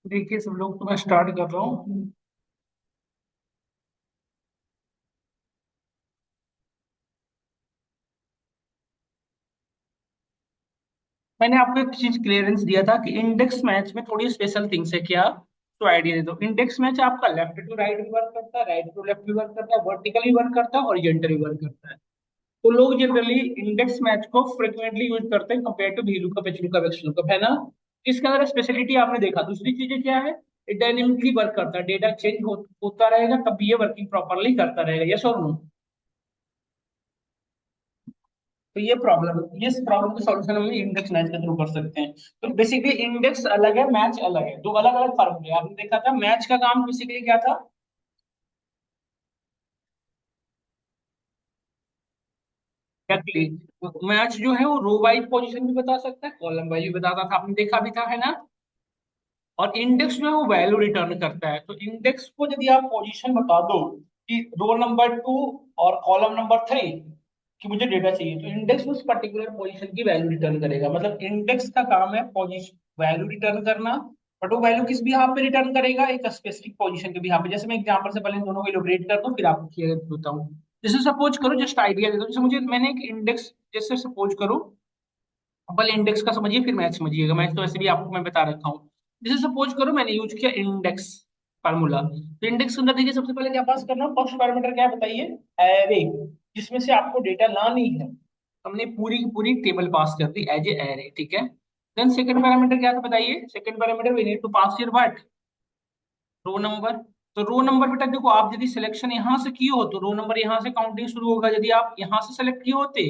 देखिए सब लोग, तो मैं स्टार्ट कर रहा हूँ। मैंने आपको एक चीज क्लियरेंस दिया था कि इंडेक्स मैच में थोड़ी स्पेशल थिंग्स है क्या। तो आइडिया दे दो। इंडेक्स मैच आपका लेफ्ट टू राइट भी वर्क करता है, राइट टू लेफ्ट भी वर्क करता है, वर्टिकली वर्क करता है, हॉरिजॉन्टली वर्क करता है। तो लोग जनरली इंडेक्स मैच को फ्रिक्वेंटली यूज करते हैं compare to V lookup, H lookup, X lookup, है ना। इसके अंदर स्पेशलिटी आपने देखा। दूसरी चीजें क्या है, ये डायनेमिकली वर्क करता है, डेटा चेंज होता रहेगा तब भी ये वर्किंग प्रॉपरली करता रहेगा। यस और नो। तो ये प्रॉब्लम, ये प्रॉब्लम का सॉल्यूशन हम इंडेक्स मैच के थ्रू कर सकते हैं। तो बेसिकली इंडेक्स अलग है, मैच अलग है, दो अलग अलग फॉर्मूले आपने देखा था। मैच का काम बेसिकली क्या था? एग्जैक्टली, मैच जो है वो रो वाइज पोजीशन भी बता सकता है, कॉलम वाइज भी बताता था, आपने देखा भी था, है ना। और इंडेक्स जो है वो वैल्यू रिटर्न करता है। तो इंडेक्स को यदि आप पोजीशन बता दो कि रोल नंबर 2 और कॉलम नंबर 3 कि मुझे डेटा चाहिए, तो इंडेक्स उस पर्टिकुलर पोजीशन की वैल्यू रिटर्न करेगा। मतलब इंडेक्स का काम है पोजीशन वैल्यू रिटर्न करना। बट वो वैल्यू किस बिहाफ पे रिटर्न करेगा? एक स्पेसिफिक पोजीशन के बिहाफ पे। जैसे मैं एग्जांपल से पहले इन दोनों को इलस्ट्रेट कर दूं, फिर आपको क्लियर बताऊं। जैसे सपोज करो, जस्ट आइडिया दे दो। जैसे मुझे मैंने एक इंडेक्स, जैसे सपोज करो, पहले इंडेक्स का समझिए फिर मैथ समझिएगा। मैथ तो ऐसे भी आपको मैं बता रखा हूँ। जैसे सपोज करो मैंने यूज किया इंडेक्स फार्मूला। तो इंडेक्स के अंदर देखिए, सबसे पहले क्या पास करना, फर्स्ट पैरामीटर क्या है बताइए? एरे, जिसमें से आपको डेटा लानी है। हमने पूरी की पूरी टेबल पास कर दी एज ए एरे, ठीक है। देन सेकंड पैरामीटर क्या था बताइए? Second parameter we need to pass your what, row number. तो रो नंबर बेटा देखो, आप यदि सिलेक्शन यहाँ से किए हो तो रो नंबर यहाँ से काउंटिंग शुरू होगा। यदि आप यहाँ से सेलेक्ट किए होते,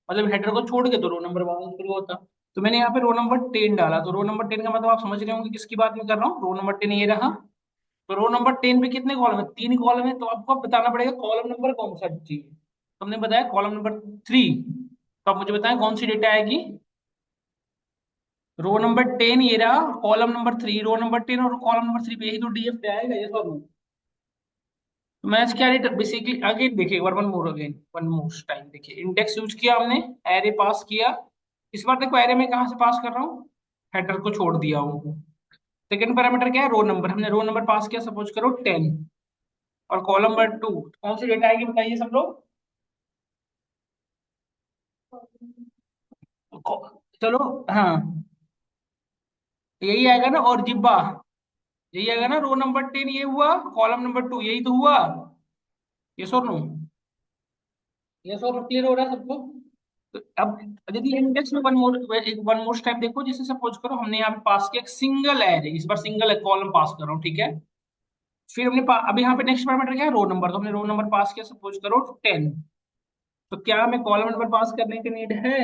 मतलब हेडर को छोड़ के, तो रो नंबर वहां शुरू होता। तो मैंने यहाँ पे रो नंबर 10 डाला। तो रो नंबर 10 का मतलब आप समझ रहे होंगे किसकी बात मैं कर रहा हूँ। रो नंबर 10 ये रहा। तो रो नंबर 10 पे कितने कॉलम है? 3 कॉलम है। तो आपको अब बताना पड़ेगा कॉलम नंबर कौन सा चाहिए। तुमने बताया कॉलम नंबर 3। तो आप मुझे बताएं कौन सी डेटा आएगी। रो नंबर 10 ये रहा, कॉलम नंबर 3, रो नंबर 10 और कॉलम नंबर 3 पे यही तो डीएफ पे आएगा। ये सब मैच क्या रेट बेसिकली। अगेन देखिए, one more again, one more time देखिए। इंडेक्स यूज किया हमने, एरे पास किया। इस बार देखो एरे में कहाँ से पास कर रहा हूँ, हेडर को छोड़ दिया हूँ। सेकंड पैरामीटर क्या है? Row number. हमने रो नंबर पास किया, सपोज करो 10। और कॉलम नंबर 2, कौन सी डेटा आएगी बताइए सब लोग। चलो, हाँ, यही आएगा ना। और जिब्बा यही आएगा ना। रो नंबर 10 ये हुआ, कॉलम नंबर 2 यही तो हुआ। ये और नो, ये और क्लियर हो रहा है सबको। तो अब यदि इंडेक्स में वन मोर स्टेप देखो। जैसे सपोज करो हमने यहाँ पे पास किया एक सिंगल एरे, इस बार सिंगल कॉलम पास कर रहा हूँ, ठीक है। फिर अभी यहाँ पे नेक्स्ट पैरामीटर क्या है? Row number. तो हमने रो नंबर पास किया, सपोज करो 10। तो क्या हमें कॉलम नंबर पास करने की नीड है?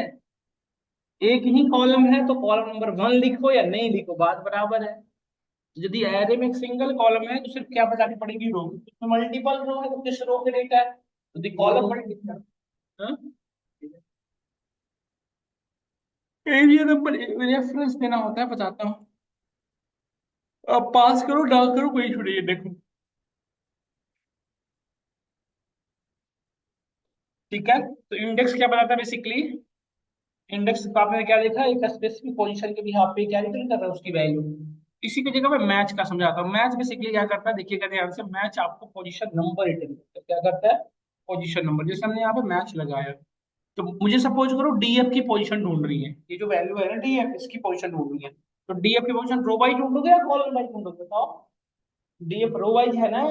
एक ही कॉलम है तो कॉलम नंबर 1 लिखो या नहीं लिखो, बात बराबर है। यदि एरे में एक सिंगल कॉलम है तो सिर्फ क्या बतानी पड़ेगी? रो। तो मल्टीपल रो है तो किस रो के डेटा है? यदि column multiple, area number reference देना होता है, बताता हूँ। अब पास करो ना करो कोई इशू नहीं है, देखो। ठीक है, तो इंडेक्स क्या बताता है बेसिकली? इंडेक्स का आपने क्या देखा, एक स्पेसिफिक पोजीशन के भी यहाँ पे क्या रिटर्न कर रहा है, उसकी वैल्यू। इसी की जगह मैं मैच का समझाता हूँ। मैच बेसिकली क्या करता है, देखिएगा ध्यान से। मैच आपको पोजीशन नंबर रिटर्न करता है। क्या करता है? Position number. जैसे हमने यहाँ पे मैच लगाया, तो मुझे सपोज करो डीएफ की पोजीशन ढूंढ रही है। ये जो वैल्यू है ना डीएफ, इसकी पोजीशन ढूंढ रही है। तो डीएफ की पोजीशन रो वाइज ढूंढोगे या कॉलम वाइज ढूंढोगे बताओ? डीएफ रो वाइज है ना।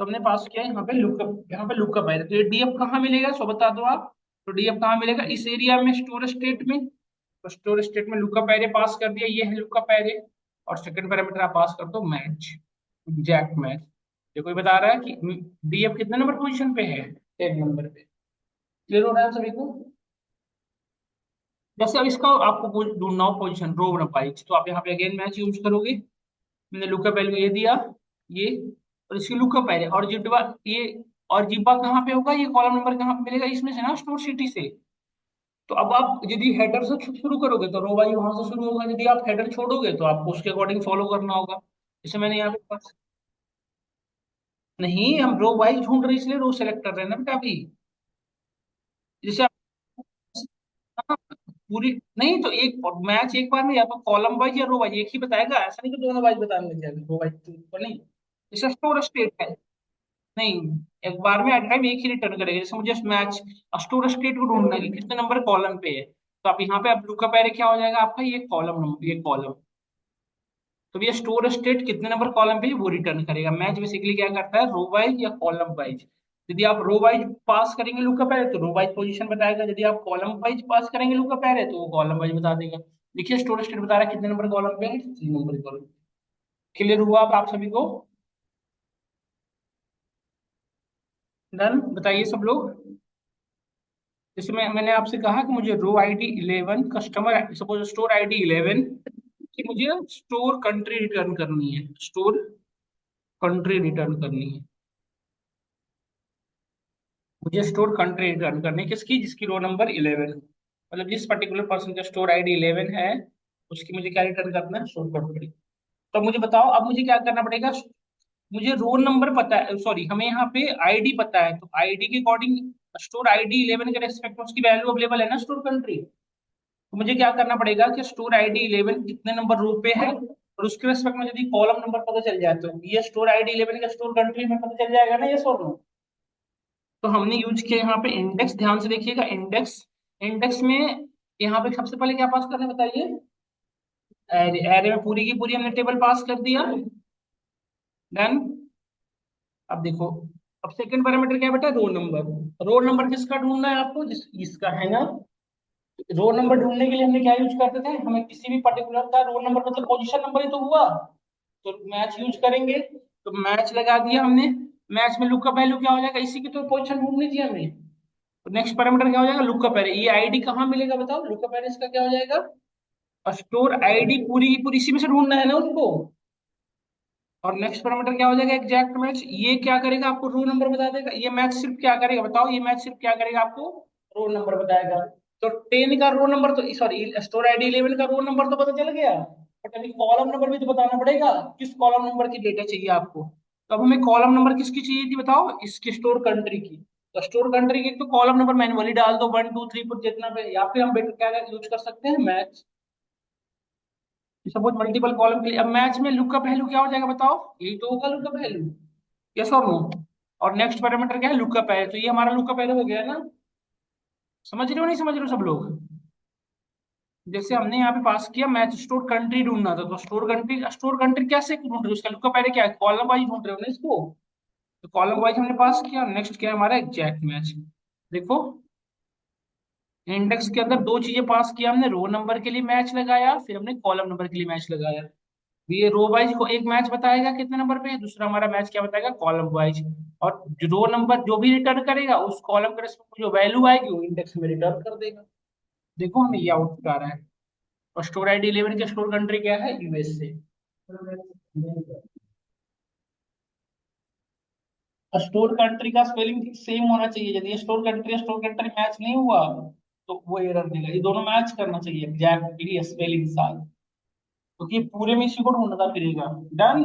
तो हमने पास किया यहाँ पे लुकअप, यहाँ पे लुकअप है। तो ये डीएफ कहाँ मिलेगा, सो बता दो आप। तो डीएफ कहाँ मिलेगा? इस एरिया में, स्टोर स्टेट में। तो स्टोर स्टेट में लुकअप एरे पास कर दिया, ये है लुकअप एरे। और सेकंड पैरामीटर आप पास कर दो मैच, एग्जैक्ट मैच। ये कोई बता रहा है कि डीएफ कितने नंबर पोजीशन पे है? 10 नंबर पे। क्लियर हो रहा है सभी को? जैसे अब इसका आपको ढूंढना हो पोजीशन रो वाइज, तो आप यहाँ पे अगेन मैच यूज करोगे। मैंने लुकअप वैल्यू ये दिया, ये, और इसकी लुकअप है। और जिब्बा ये, और जिब्बा कहाँ पे होगा? ये कॉलम नंबर कहाँ पे मिलेगा? इसमें से ना, स्टोर सिटी से। तो अब आप यदि हेडर से शुरू करोगे तो रो वाई वहां से शुरू होगा। यदि आप हेडर छोड़ोगे तो आपको उसके अकॉर्डिंग फॉलो करना होगा। जैसे मैंने यहाँ पे नहीं, हम रो वाई ढूंढ रहे हैं, इसलिए रो सेलेक्ट कर रहे हैं ना बेटा अभी। जैसे आप, पूरी नहीं तो एक मैच एक बार में या तो कॉलम वाइज या रो वाइज एक ही बताएगा, ऐसा नहीं कि दोनों वाइज बताने लग जाएगा, रो वाइज तो नहीं। जैसे स्टोर स्टेट है, नहीं, एक बार में एट टाइम एक ही रिटर्न करेगा। जैसे मुझे मैच स्टोर स्टेट को ढूंढना है कि कितने नंबर कॉलम पे है, तो आप यहाँ पे आप लुकअप एरे क्या हो जाएगा आपका, ये कॉलम नंबर, ये कॉलम। तो ये स्टोर स्टेट कितने नंबर कॉलम पे है वो रिटर्न करेगा। मैच बेसिकली क्या करता है, रो वाइज या कॉलम वाइज। यदि आप रो वाइज पास करेंगे लुकअप एरे तो रो वाइज पोजीशन बताएगा, यदि आप कॉलम वाइज पास करेंगे लुकअप एरे तो वो कॉलम वाइज बता देगा। देखिए स्टोर स्टेट बता रहा है कितने नंबर कॉलम पे है, 3 नंबर कॉलम। क्लियर हुआ आप सभी को? डन, बताइए सब लोग। जैसे मैंने आपसे कहा कि मुझे row ID 11, customer suppose store ID 11, कि मुझे स्टोर कंट्री रिटर्न करनी है, स्टोर कंट्री रिटर्न करनी है। मुझे स्टोर कंट्री रिटर्न करनी है किसकी, जिसकी रो नंबर 11, मतलब जिस पर्टिकुलर पर्सन का स्टोर आईडी 11 है, उसकी मुझे क्या रिटर्न करना है, स्टोर कंट्री। तो मुझे बताओ अब मुझे क्या करना पड़ेगा। मुझे रोल नंबर पता है, सॉरी हमें यहाँ पे आईडी पता है, तो आईडी के अकॉर्डिंग स्टोर आईडी 11 के रेस्पेक्ट में उसकी वैल्यू अवेलेबल है ना स्टोर कंट्री। तो मुझे क्या करना पड़ेगा कि स्टोर आईडी 11 कितने नंबर रो पे है, और उसके रेस्पेक्ट में यदि कॉलम नंबर पता चल जाए तो ये स्टोर आईडी 11 का स्टोर कंट्री में पता चल जाएगा ना, ये और नो। तो हमने यूज किया यहाँ पे इंडेक्स, ध्यान से देखिएगा इंडेक्स। इंडेक्स में यहाँ पे सबसे पहले क्या पास करना है बताइए, एरे, एरे में पूरी की पूरी हमने टेबल पास कर दिया। डन। अब देखो, अब सेकंड पैरामीटर क्या है बेटा, रोल नंबर। रोल नंबर किसका ढूंढना है आपको, जिस इसका है ना। रोल नंबर ढूंढने के लिए हमने क्या यूज करते थे, हमें किसी भी पर्टिकुलर का रोल नंबर मतलब पोजीशन नंबर ही तो हुआ, तो मैच यूज करेंगे। तो मैच लगा दिया हमने। मैच में लुकअप वैल्यू क्या हो जाएगा, इसी की तो पोजीशन ढूंढनी थी हमें। तो नेक्स्ट पैरामीटर क्या हो जाएगा, लुकअप एरे। ये आईडी कहाँ मिलेगा बताओ, लुकअप एरे इसका क्या हो जाएगा, और स्टोर आईडी पूरी की पूरी इसी में से ढूंढना है ना उसको। और नेक्स्ट पैरामीटर क्या हो जाएगा, एग्जैक्ट मैच। ये क्या करेगा, आपको रोल नंबर बता देगा। ये मैच सिर्फ क्या करेगा बताओ, ये मैच सिर्फ क्या करेगा, आपको रोल नंबर बताएगा। तो 10 का रोल नंबर तो सॉरी स्टोर आईडी 11 का रोल नंबर तो पता चल गया, बट अभी कॉलम नंबर भी तो बताना पड़ेगा, किस कॉलम नंबर की डेटा चाहिए आपको। तो अब हमें कॉलम नंबर किसकी चाहिए थी बताओ, इसकी स्टोर कंट्री की। तो स्टोर कंट्री की तो कॉलम नंबर मैन्युअली डाल दो, 1 2 3 4 जितना पे, या फिर हम बेटर क्या यूज कर सकते हैं, मैच। सपोज मल्टीपल कॉलम के लिए अब मैच में लुकअप वैल्यू क्या हो जाएगा बताओ, यही तो होगा लुकअप वैल्यू, यस और नो। और नेक्स्ट पैरामीटर क्या है, लुकअप है, तो ये हमारा लुकअप है हो गया ना। समझ रहे हो नहीं समझ रहे हो सब लोग। जैसे हमने यहाँ पे पास किया मैच, स्टोर कंट्री ढूंढना था, तो स्टोर कंट्री कैसे ढूंढ रहे हो, उसका लुकअप है क्या है, कॉलम वाइज ढूंढ रहे हो ना इसको। तो कॉलम वाइज हमने पास किया। नेक्स्ट क्या है हमारा, एग्जैक्ट मैच। देखो इंडेक्स के अंदर दो चीजें पास किया हमने, रो नंबर के लिए मैच लगाया, फिर हमने कॉलम नंबर के लिए मैच लगाया। ये रो वाइज को एक मैच बताएगा कितने नंबर पे है, दूसरा हमारा मैच क्या बताएगा, कॉलम वाइज। और जो रो नंबर जो भी रिटर्न करेगा उस कॉलम के रेस्पेक्ट में जो वैल्यू आएगी वो इंडेक्स में रिटर्न कर देगा। देखो हमें ये आउटपुट आ रहा है। और स्टोर आईडी 11 के स्टोर कंट्री क्या है, यूएसए। और स्टोर कंट्री का स्पेलिंग सेम होना चाहिए, यदि स्टोर कंट्री मैच नहीं हुआ तो वो एरर देगा। ये दोनों मैच करना चाहिए एग्जैक्टली स्पेलिंग साथ, क्योंकि पूरे में इसी को ढूंढना फिरेगा। डन।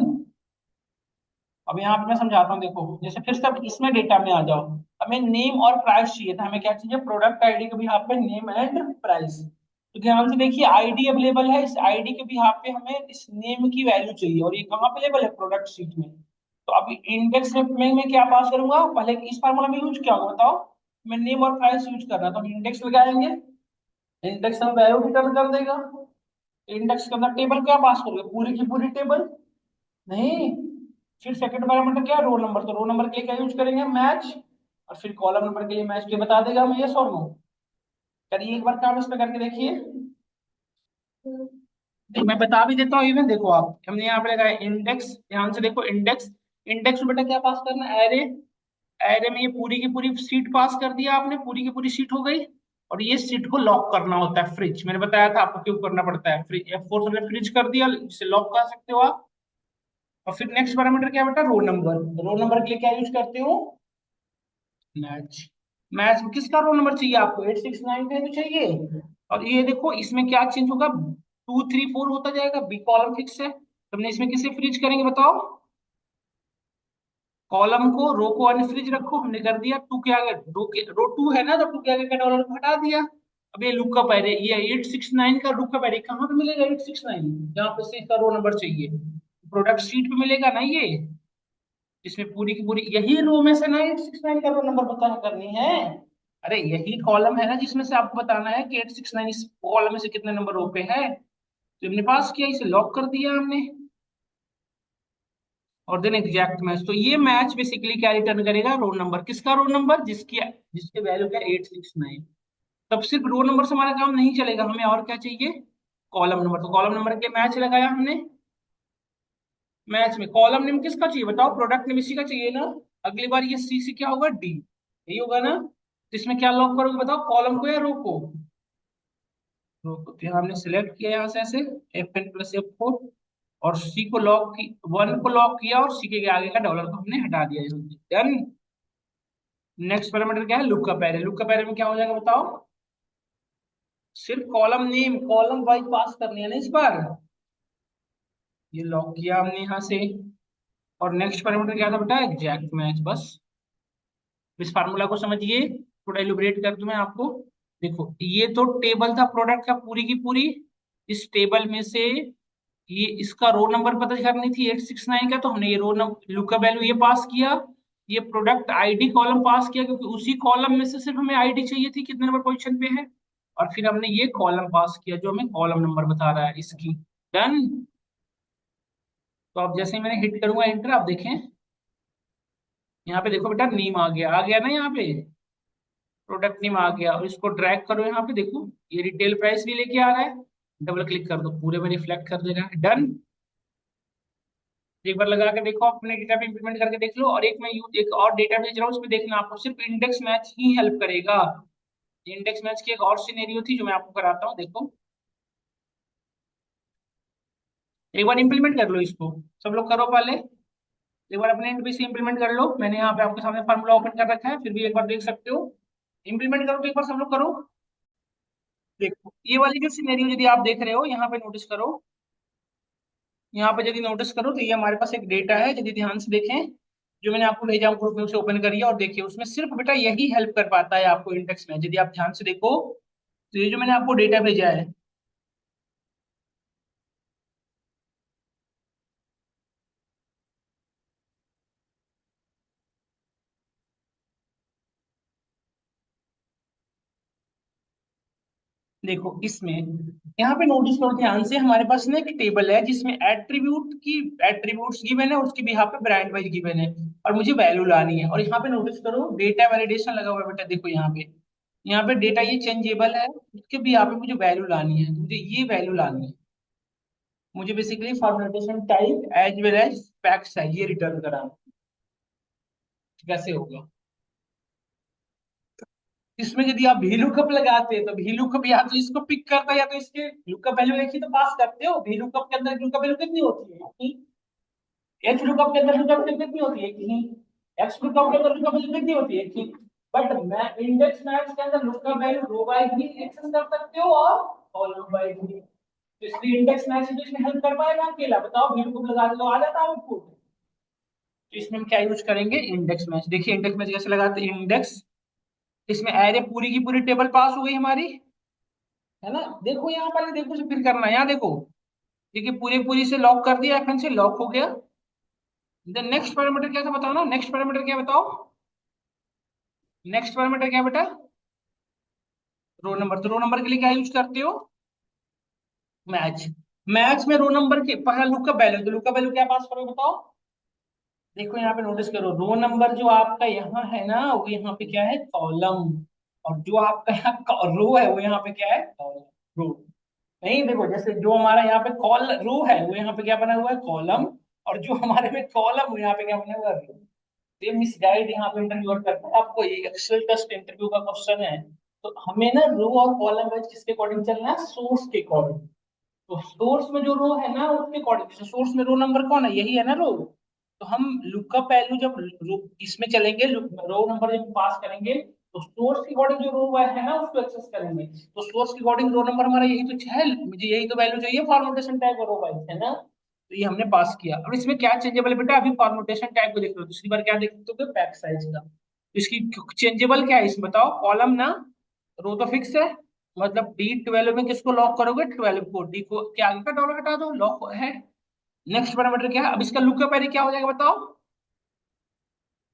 अब यहाँ पे मैं समझाता हूँ, देखो जैसे फिर से अब इसमें डेटा में आ जाओ। हमें नेम और प्राइस चाहिए था, हमें क्या चाहिए, प्रोडक्ट आईडी के बिहाफ पे नेम एंड प्राइस। तो ध्यान से देखिए आईडी अवेलेबल है, इस आईडी के बिहाफ पे हमें इस नेम की वैल्यू चाहिए, और ये कहाँ अवेलेबल है, प्रोडक्ट शीट में। तो अभी इंडेक्स में मैं क्या पास करूंगा, पहले इस फार्मूला में यूज क्या होगा बताओ, मैं नेम और प्राइस यूज कर रहा था, तो हम इंडेक्स लगाएंगे। इंडेक्स हम वैल्यू रिटर्न कर देगा। इंडेक्स के अंदर टेबल क्या पास करोगे, पूरी की पूरी टेबल नहीं। फिर सेकंड पैरामीटर क्या है, रोल नंबर। तो रोल नंबर के लिए क्या यूज करेंगे, मैच। और फिर कॉलम नंबर के लिए मैच के बता देगा हमें, यस और नो। करिए एक बार काम इस पे करके देखिए। मैं बता भी देता हूँ इवन, देखो आप हमने यहाँ पे लगाया इंडेक्स, ध्यान से देखो इंडेक्स। इंडेक्स में बेटा क्या पास करना है, एरे। एरे में ये पूरी की पूरी सीट पास कर दिया आपने, पूरी की पूरी सीट हो गई। और ये सीट को लॉक करना होता है, फ्रिज मैंने बताया था आपको क्यों करना पड़ता है, फ्रिज F4 से हमने फ्रिज कर दिया, जिसे लॉक कर सकते हो आप। और फिर नेक्स्ट पैरामीटर क्या है बेटा, रोल नंबर। रोल नंबर के लिए क्या यूज करते हो, मैच। मैच में किसका रोल नंबर चाहिए आपको, 8 6 9 का तो चाहिए। और ये देखो इसमें क्या चेंज होगा, 2 3 4 होता जाएगा, बी कॉलम फिक्स है, तो हमने इसमें किसे फ्रीज करेंगे बताओ, कॉलम को, रो को अनफ्रीज रखो, हमने कर दिया। टू के आगे रो 2 है ना, तो 2 के आगे का डॉलर को हटा दिया। अब ये लुकअप एरे, ये 869 का लुकअप एरे कहाँ पे मिलेगा? 869 जहाँ पे से इसका रो नंबर चाहिए, प्रोडक्ट शीट पे मिलेगा ना ये, इसमें पूरी की पूरी यही रो में से ना 869 का रो नंबर पता करनी है। अरे यही कॉलम है ना जिसमें से आपको बताना है कि 869 इस कॉलम में से कितने नंबर रो पे है। तो हमने पास किया, इसे लॉक कर दिया हमने, और देन एग्जैक्ट मैच। तो ये मैच बेसिकली क्या रिटर्न करेगा? Roll number. किसका रोल नंबर? जिसकी जिसके वैल्यू क्या 869। तब सिर्फ रोल नंबर से हमारा काम नहीं चलेगा, हमें और क्या चाहिए? Column number. तो कॉलम नंबर के मैच लगाया हमने। मैच में कॉलम नेम किसका चाहिए बताओ? प्रोडक्ट नेम इसी का चाहिए ना। अगली बार ये सी से क्या होगा? डी, यही होगा ना। तो इसमें क्या लॉक करोगे बताओ, कॉलम को या रो को? रो को। तो यहाँ हमने सिलेक्ट किया यहाँ से ऐसे F10+F4, और सी को लॉक की, वन को लॉक किया, और सी के आगे का डॉलर को हमने हटा दिया। डन। नेक्स्ट पैरामीटर क्या है? Lookup array. लुकअप एरे में क्या हो जाएगा बताओ? सिर्फ कॉलम नेम, कॉलम वाइज पास करनी है ना इस बार। ये लॉक किया हमने यहाँ से। और नेक्स्ट पैरामीटर क्या था बेटा? Exact match. बस इस फार्मूला को समझिए, थोड़ा इलुबरेट कर दूं मैं आपको। देखो ये तो टेबल था प्रोडक्ट का पूरी की पूरी। इस टेबल में से ये इसका रो नंबर पता करनी थी 869 का, तो हमने ये रो नंबर लुकअप वैल्यू ये पास किया। ये प्रोडक्ट आईडी कॉलम पास किया, क्योंकि उसी कॉलम में से सिर्फ हमें आईडी चाहिए थी कितने नंबर पोजीशन पे है। और फिर हमने ये कॉलम पास किया जो हमें कॉलम नंबर बता रहा है इसकी। डन। तो अब जैसे ही मैंने हिट करूंगा एंटर, आप देखें यहाँ पे देखो बेटा, नीम आ गया ना यहाँ पे, प्रोडक्ट नेम आ गया। और इसको ड्रैग करो यहाँ पे, देखो ये रिटेल प्राइस भी लेके आ रहा है। डबल क्लिक कर दो, पूरे में रिफ्लेक्ट कर दे रहा है। डन। एक बार लगा के देखो, अपने डेटा पे इंप्लीमेंट करके देख लो। और एक मैं एक और डेटा भेज रहा हूँ, उसमें देखना आपको सिर्फ इंडेक्स मैच ही हेल्प करेगा। इंडेक्स मैच की एक और सिनेरियो थी जो मैं आपको कराता हूँ, देखो। एक बार इंप्लीमेंट कर लो इसको, सब लोग करो पहले। एक बार अपने एंड पे से इंप्लीमेंट कर लो। मैंने यहाँ पे आपके सामने फार्मूला ओपन कर रखा है, फिर भी एक बार देख सकते हो। इंप्लीमेंट करो तो एक बार सब लोग करो। देखो ये वाली जो सिनेरियो यदि आप देख रहे हो, यहाँ पे नोटिस करो। यहाँ पे यदि नोटिस करो तो ये हमारे पास एक डेटा है, यदि ध्यान से देखें, जो मैंने आपको भेजा ग्रुप में, उसे ओपन करिए और देखिए। उसमें सिर्फ बेटा यही हेल्प कर पाता है आपको इंडेक्स में, यदि आप ध्यान से देखो। तो ये जो मैंने आपको डेटा भेजा है, देखो इसमें, यहाँ पे नोटिस करो ध्यान से, हमारे पास ना एक टेबल है जिसमें एट्रीब्यूट्स गिवन है, उसकी बिहाफ पे ब्रांड वाइज गिवन है, और मुझे वैल्यू लानी है। और यहाँ पे नोटिस करो डेटा वैलिडेशन लगा हुआ है बेटा, देखो यहाँ पे डेटा ये चेंजेबल है, उसके भी यहाँ पे मुझे वैल्यू लानी है, तो मुझे ये वैल्यू लानी है। मुझे basically formatting type as well as fact size ये रिटर्न कराना। कैसे होगा? इसमें यदि आप भी लुकअप लगाते हैं तो भी लुकअप या तो इसको पिक करता है या तो इसके लुकअप वैल्यू लिखी तो पास करते हो। भी लुकअप के अंदर लुकअप वैल्यू कितनी होती है? एच लुकअप के अंदर लुकअप वैल्यू कितनी होती है? कि एक्स लुकअप के अंदर लुकअप वैल्यू कितनी होती है? कि बट मैं इंडेक्स मैच के अंदर लुकअप वैल्यू रो वाइज भी एक्सेस कर सकते हो और कॉलम वाइज भी। तो इसलिए इंडेक्स मैच इसमें हेल्प कर पाएगा अकेला? बताओ, भी लुकअप लगा दो आ जाता है आउटपुट। तो इसमें हम क्या यूज करेंगे? Index match. देखिए इंडेक्स मैच कैसे लगाते हैं? इंडेक्स, इसमें एरे पूरी की पूरी टेबल पास हो गई हमारी, है ना। देखो यहाँ पर, देखो से फिर करना है, यहाँ देखो, देखिए पूरी पूरी से लॉक कर दिया, FN से लॉक हो गया। देन नेक्स्ट पैरामीटर क्या था बताओ ना, नेक्स्ट पैरामीटर क्या बताओ? नेक्स्ट पैरामीटर क्या बेटा? Row number. तो रो नंबर के लिए क्या यूज करते हो? मैच। मैच में रो नंबर के पहला लुकअप वैल्यू, तो लुकअप वैल्यू क्या पास करो बताओ? देखो यहाँ पे नोटिस करो, रो नंबर जो आपका यहाँ है ना, वो यहाँ पे क्या है? कॉलम। और जो आपका यहाँ रो है, वो यहाँ पे क्या है? कॉलम। रो। नहीं देखो, जैसे जो हमारा यहाँ पे कॉल रो है, वो यहाँ पे क्या बना हुआ है? कॉलम। और जो हमारे में कॉलम, वो यहाँ पे क्या बना हुआ है? रो। ये मिसगाइड यहाँ पे इंटरव्यूअर करता है आपको, ये एक्सेल टेस्ट इंटरव्यू का क्वेश्चन है। तो हमें ना रो और कॉलम वाइज किसके अकॉर्डिंग चलना है? सोर्स के अकॉर्डिंग। तो सोर्स में जो रो है ना, उसके अकॉर्डिंग, जैसे सोर्स में रो नंबर कौन है? यही है ना रो। तो हम लुकअप वैल्यू जब इसमें चलेंगे, रो नंबर जब पास करेंगे, तो सोर्स के अकॉर्डिंग जो रो है ना, उसको एक्सेस करेंगे। तो सोर्स के अकॉर्डिंग रो नंबर हमारा यही तो है, मुझे यही तो वैल्यू चाहिए फॉर्मेटेशन टाइप रो वाइज, है ना। तो ये हमने पास किया। अब इसमें क्या चेंजेबल है बेटा? अभी फॉर्मेटेशन टाइप को देख लो, दूसरी बार क्या देख लो? बैक साइज का। तो इसकी चेंजेबल क्या है इसमें बताओ? कॉलम ना, रो तो फिक्स है। मतलब D12 में किसको लॉक करोगे? 12 को। डी को के आगे का डॉलर हटा दो, लॉक है। नेक्स्ट पैरामीटर क्या है? अब इसका लुकअप एरे क्या हो जाएगा बताओ?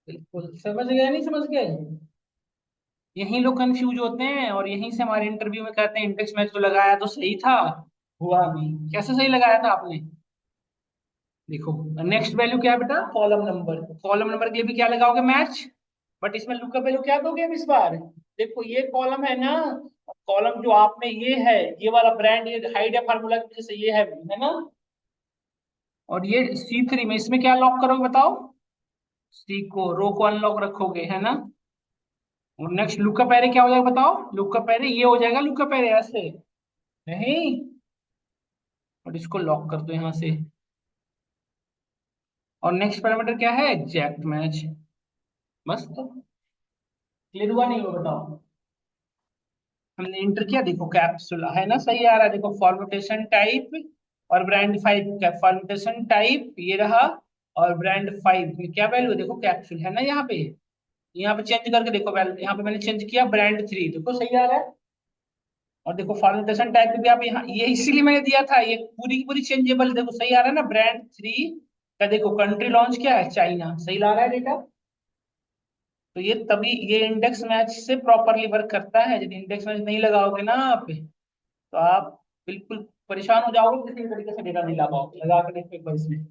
बिल्कुल समझ गए, नहीं समझ गए? यही लोग कंफ्यूज होते हैं और यहीं से हमारे इंटरव्यू में कहते हैं इंडेक्स मैच तो लगाया तो सही था, हुआ नहीं। कैसे सही लगाया था आपने? देखो, नेक्स्ट वैल्यू क्या है बेटा? Column number. कॉलम नंबर के लिए भी क्या लगाओगे? मैच। बट इसमें लुकअप वैल्यू क्या दोगे अब इस बार? देखो ये कॉलम है ना, कॉलम जो आप में ये है, ये वाला ब्रांड, ये हाइड है फार्मूला की वजह से, ये है ना। और ये C3 में इसमें क्या लॉक करोगे बताओ? सी को, रो को अनलॉक रखोगे, है ना। और नेक्स्ट लुकअप एरे क्या हो जाएगा बताओ? लुकअप एरे ये हो जाएगा, लुकअप एरे ऐसे नहीं। और इसको लॉक कर दो यहां से। और नेक्स्ट पैरामीटर क्या है? Exact match. बस तो क्लियर हुआ नहीं हुआ बताओ? हमने इंटर किया, देखो कैप्सूल है ना, सही आ रहा है। देखो फॉर्मेटेशन टाइप और ब्रांड 5 का फॉर्मेटेशन टाइप ये रहा। और ब्रांड 5 में क्या वैल्यू? देखो कैप्सूल है ना यहाँ पे। यहाँ पे चेंज करके देखो वैल्यू, यहाँ पे मैंने चेंज किया ब्रांड 3, देखो सही आ रहा है। और देखो फॉर्मेटेशन टाइप भी आप यहाँ, ये इसीलिए मैंने दिया था, ये पूरी की पूरी चेंजेबल, देखो सही आ रहा है ना। ब्रांड 3 का देखो कंट्री लॉन्च क्या है? चाइना, सही ला रहा है डेटा। तो ये तभी ये इंडेक्स मैच से प्रॉपरली वर्क करता है। यदि इंडेक्स मैच नहीं लगाओगे ना आप, तो आप बिल्कुल परेशान हो जाओगे, किसी भी तरीके से डेटा नहीं ला पाओगे। लगा के देखो एक बार इसमें,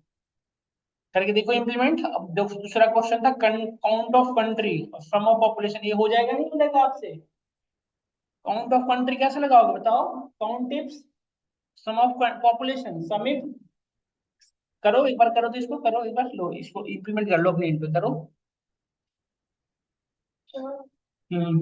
करके देखो इम्प्लीमेंट। अब देखो दूसरा क्वेश्चन था काउंट ऑफ कंट्री और सम ऑफ पॉपुलेशन, ये हो जाएगा नहीं हो जाएगा आपसे? काउंट ऑफ कंट्री कैसे लगाओगे बताओ? Count tips, sum of population, summit. करो एक बार, करो तो इसको करो एक बार, लो इसको इम्प्लीमेंट कर लो अपने इन पे, करो। हम्म